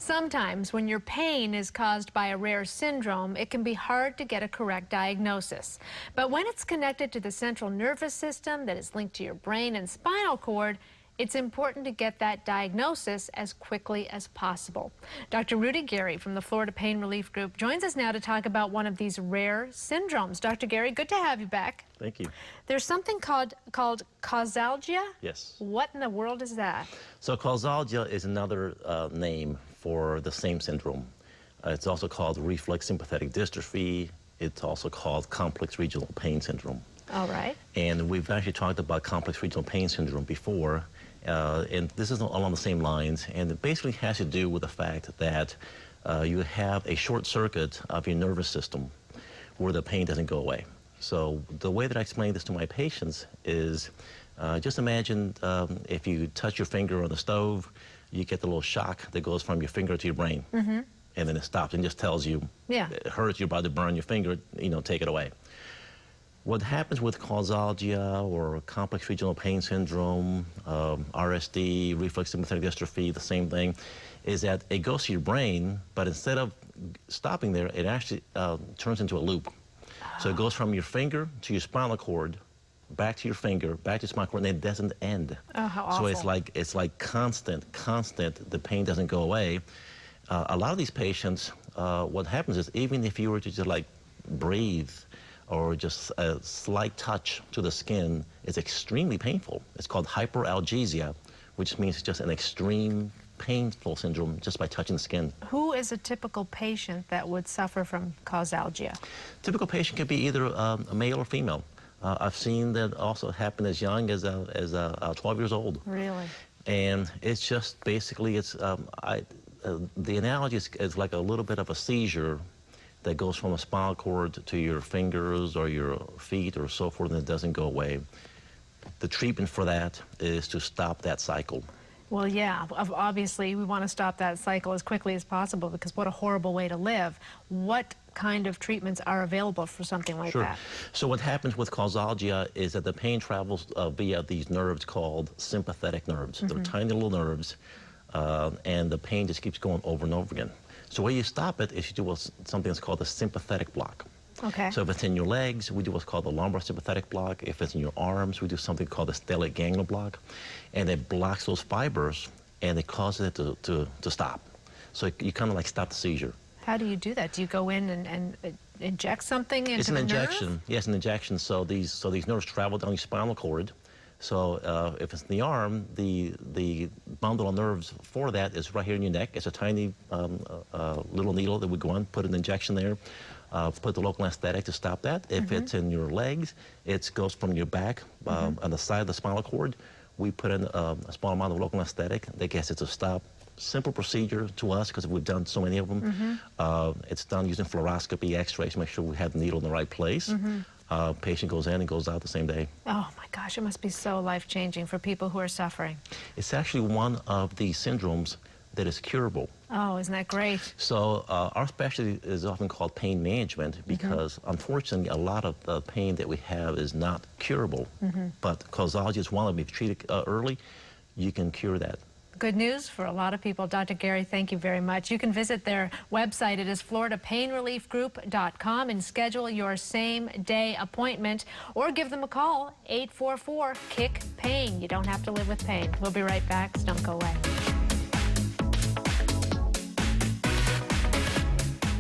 Sometimes when your pain is caused by a rare syndrome, it can be hard to get a correct diagnosis. But when it's connected to the central nervous system that is linked to your brain and spinal cord, it's important to get that diagnosis as quickly as possible. Dr. Rudy Gari from the Florida Pain Relief Group joins us now to talk about one of these rare syndromes. Dr. Gari, good to have you back. Thank you. There's something called Causalgia? Yes. What in the world is that? So Causalgia is another name for the same syndrome. It's also called reflex sympathetic dystrophy. It's also called complex regional pain syndrome. All right. And we've actually talked about complex regional pain syndrome before, and this is along the same lines, and it basically has to do with the fact that you have a short circuit of your nervous system where the pain doesn't go away. So the way that I explain this to my patients is just imagine if you touch your finger on the stove, you get the little shock that goes from your finger to your brain, and then it stops and just tells you, it hurts, you're about to burn your finger, take it away. What happens with Causalgia or complex regional pain syndrome, RSD, reflex sympathetic dystrophy, the same thing, is that it goes to your brain, but instead of stopping there, it actually turns into a loop. So it goes from your finger to your spinal cord, back to your finger, back to your spinal cord, and it doesn't end. Oh, how awful. So it's like constant, the pain doesn't go away. A lot of these patients, what happens is even if you were to just like breathe, or just a slight touch to the skin, is extremely painful. It's called hyperalgesia, which means just an extreme painful syndrome just by touching the skin. Who is a typical patient that would suffer from Causalgia? Typical patient could be either a male or female. I've seen that also happen as young as 12 years old. Really? And it's just basically, the analogy is like a little bit of a seizure that goes from a spinal cord to your fingers or your feet or so forth, and it doesn't go away. The treatment for that is to stop that cycle. Well, yeah, obviously we want to stop that cycle as quickly as possible, because what a horrible way to live. What kind of treatments are available for something like that? So what happens with Causalgia is that the pain travels via these nerves called sympathetic nerves. They're tiny little nerves, and the pain just keeps going over and over again. So the way you stop it is you do something that's called a sympathetic block. Okay. So if it's in your legs, we do what's called the lumbar sympathetic block. If it's in your arms, we do something called the stellate ganglion block. And it blocks those fibers, and it causes it to stop. So you kind of like stop the seizure. How do you do that? Do you go in and inject something into the nerve? It's an injection. Yes, an injection. So these nerves travel down your spinal cord. So if it's in the arm, the bundle of nerves for that is right here in your neck. It's a tiny little needle that we go on, put an injection there, put the local anesthetic to stop that. If it's in your legs, it goes from your back on the side of the spinal cord. We put in a small amount of local anesthetic that gets it to stop. Simple procedure to us because we've done so many of them. It's done using fluoroscopy, x-rays to make sure we have the needle in the right place. Patient goes in and goes out the same day. Oh my gosh, it must be so life-changing for people who are suffering. It's actually one of the syndromes that is curable. Oh, isn't that great? So our specialty is often called pain management because unfortunately a lot of the pain that we have is not curable. But Causalgia is one of them. If you treat it early, you can cure that. Good news for a lot of people. Dr. Gari, thank you very much. You can visit their website. It is floridapainreliefgroup.com and schedule your same-day appointment, or give them a call, 844-KICK-PAIN. You don't have to live with pain. We'll be right back, so don't go away.